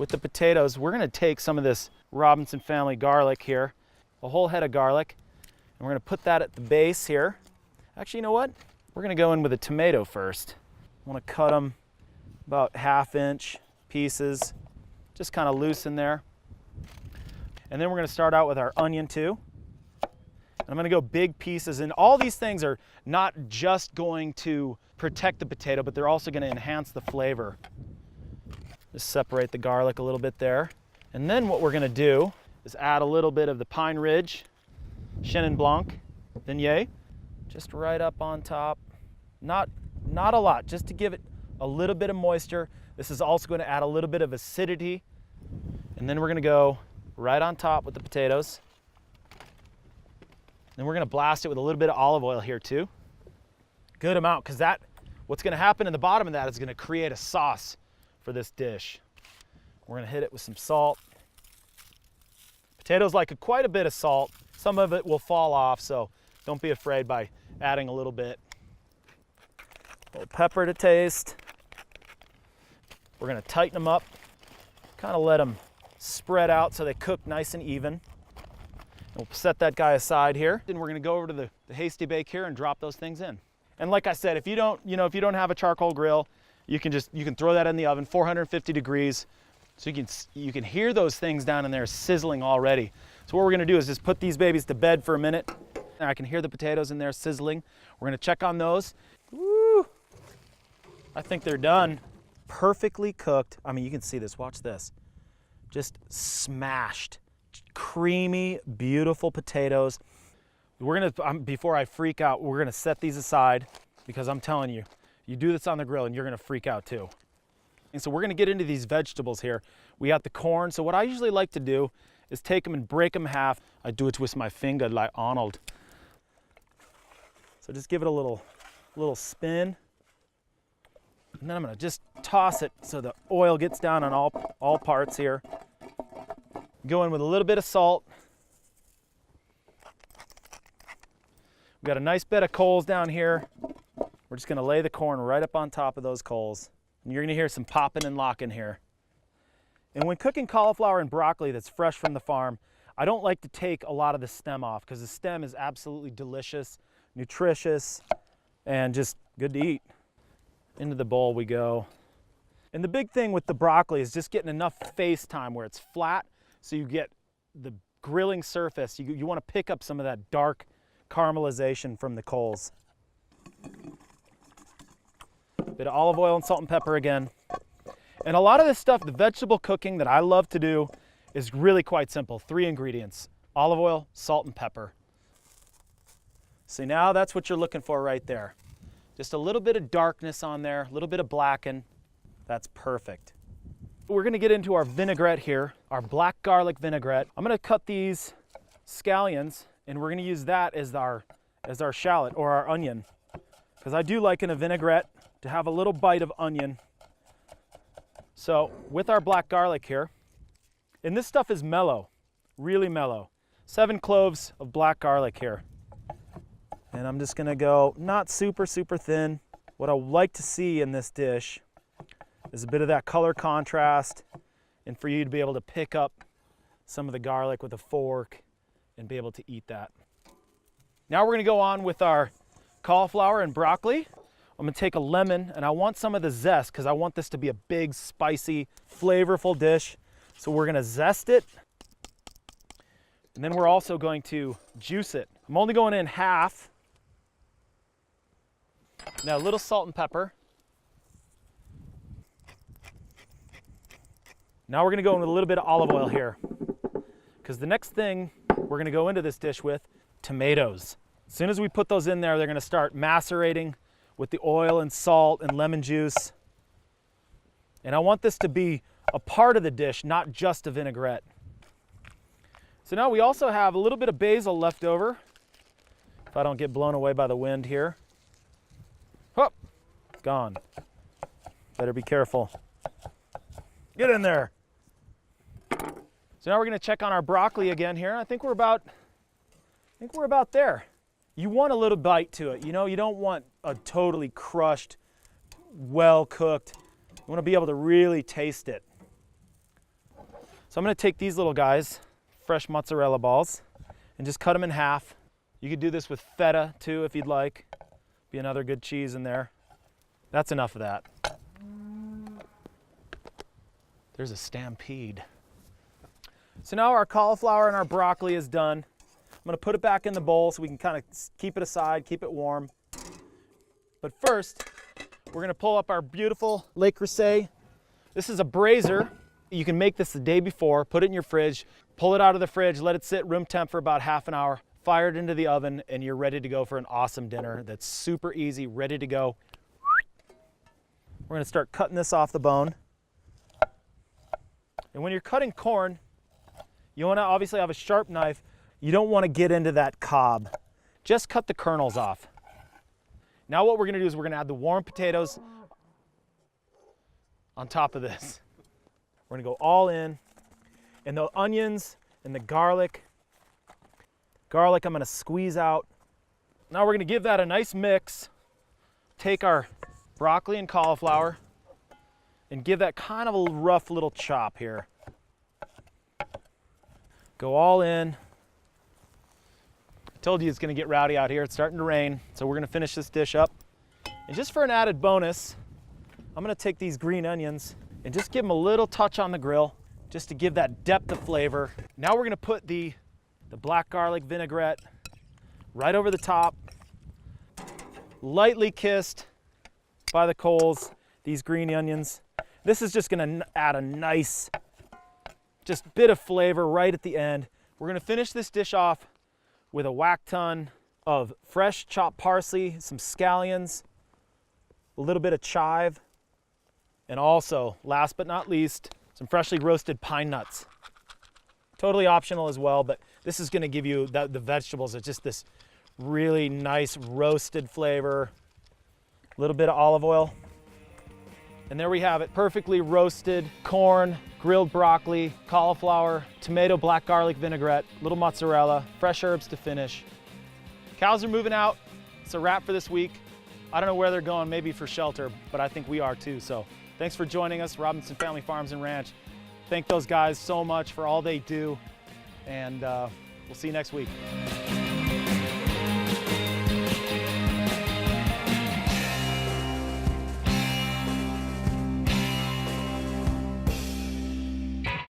with the potatoes, we're gonna take some of this Robinson family garlic here, a whole head of garlic, and we're gonna put that at the base here. Actually, you know what? We're gonna go in with a tomato first. I wanna cut them about 1/2 inch pieces, just kind of loose in there. And then we're gonna start out with our onion too. And I'm gonna go big pieces, and all these things are not just going to protect the potato, but they're also gonna enhance the flavor. Just separate the garlic a little bit there. And then what we're gonna do is add a little bit of the Pine Ridge, Chenin Blanc, Viognier, just right up on top. Not a lot, just to give it a little bit of moisture. This is also gonna add a little bit of acidity. And then we're gonna go right on top with the potatoes. Then we're gonna blast it with a little bit of olive oil here too. Good amount, because what's gonna happen in the bottom of that is gonna create a sauce for this dish. We're gonna hit it with some salt. Potatoes like quite a bit of salt. Some of it will fall off, so don't be afraid by adding a little bit. A little pepper to taste. We're gonna tighten them up, kind of let them spread out so they cook nice and even. We'll set that guy aside here. Then we're gonna go over to the hasty bake here and drop those things in. And like I said, if you don't have a charcoal grill, you can throw that in the oven, 450 degrees. So you can hear those things down in there sizzling already. So what we're gonna do is just put these babies to bed for a minute. And I can hear the potatoes in there sizzling. We're gonna check on those. Woo! I think they're done. Perfectly cooked. I mean, you can see this, watch this. Just smashed. Creamy, beautiful potatoes. We're gonna, before I freak out, we're gonna set these aside, because I'm telling you, you do this on the grill and you're gonna freak out too. And so we're gonna get into these vegetables here. We got the corn. So what I usually like to do is take them and break them in half. I do it with my finger like Arnold. So just give it a little spin. And then I'm gonna just toss it so the oil gets down on all parts here. Go in with a little bit of salt. We've got a nice bed of coals down here. We're just gonna lay the corn right up on top of those coals. And you're gonna hear some popping and locking here. And when cooking cauliflower and broccoli that's fresh from the farm, I don't like to take a lot of the stem off, because the stem is absolutely delicious, nutritious, and just good to eat. Into the bowl we go. And the big thing with the broccoli is just getting enough face time where it's flat, so you get the grilling surface. You want to pick up some of that dark caramelization from the coals. Bit of olive oil and salt and pepper again. And a lot of this stuff, the vegetable cooking that I love to do, is really quite simple. 3 ingredients: olive oil, salt, and pepper. See, now that's what you're looking for right there. Just a little bit of darkness on there, a little bit of blacken. That's perfect. We're gonna get into our vinaigrette here, our black garlic vinaigrette. I'm gonna cut these scallions, and we're gonna use that as our shallot or our onion, because I do like in a vinaigrette to have a little bite of onion. So with our black garlic here, and this stuff is mellow, really mellow. 7 cloves of black garlic here. And I'm just gonna go not super thin. What I like to see in this dish is a bit of that color contrast, and for you to be able to pick up some of the garlic with a fork and be able to eat that. Now we're gonna go on with our cauliflower and broccoli. I'm gonna take a lemon, and I want some of the zest, because I want this to be a big, spicy, flavorful dish. So we're gonna zest it, and then we're also going to juice it. I'm only going in half. Now a little salt and pepper. Now we're gonna go in with a little bit of olive oil here, because the next thing we're gonna go into this dish with, tomatoes. As soon as we put those in there, they're gonna start macerating with the oil and salt and lemon juice. And I want this to be a part of the dish, not just a vinaigrette. So now we also have a little bit of basil left over, if I don't get blown away by the wind here. Oh, gone. Better be careful. Get in there. So now we're gonna check on our broccoli again here. I think we're about there. You want a little bite to it. You know, you don't want a totally crushed, well cooked. You want to be able to really taste it. So I'm gonna take these little guys, fresh mozzarella balls, and just cut them in half. You could do this with feta too if you'd like. Be another good cheese in there. That's enough of that. There's a stampede. So now our cauliflower and our broccoli is done. I'm gonna put it back in the bowl so we can kind of keep it aside, keep it warm. But first, we're gonna pull up our beautiful Le Creuset. This is a braiser. You can make this the day before, put it in your fridge, pull it out of the fridge, let it sit room temp for about half an hour, fire it into the oven, and you're ready to go for an awesome dinner that's super easy, ready to go. We're gonna start cutting this off the bone. And when you're cutting corn, you wanna obviously have a sharp knife. You don't wanna get into that cob. Just cut the kernels off. Now what we're gonna do is we're gonna add the warm potatoes on top of this. We're gonna go all in. And the onions and the garlic. Garlic I'm gonna squeeze out. Now we're gonna give that a nice mix. Take our broccoli and cauliflower and give that kind of a rough little chop here. Go all in. I told you it's gonna get rowdy out here. It's starting to rain, so we're gonna finish this dish up. And just for an added bonus, I'm gonna take these green onions and just give them a little touch on the grill, just to give that depth of flavor. Now we're gonna put the black garlic vinaigrette right over the top, lightly kissed by the coals, these green onions. This is just gonna add a nice, just bit of flavor right at the end. We're gonna finish this dish off with a whack ton of fresh chopped parsley, some scallions, a little bit of chive, and also, last but not least, some freshly roasted pine nuts. Totally optional as well, but this is gonna give you the vegetables. It's just this really nice roasted flavor, a little bit of olive oil. And there we have it, perfectly roasted corn, grilled broccoli, cauliflower, tomato black garlic vinaigrette, little mozzarella, fresh herbs to finish. Cows are moving out. It's a wrap for this week. I don't know where they're going, maybe for shelter, but I think we are too. So thanks for joining us, Robinson Family Farms and Ranch. Thank those guys so much for all they do, and we'll see you next week.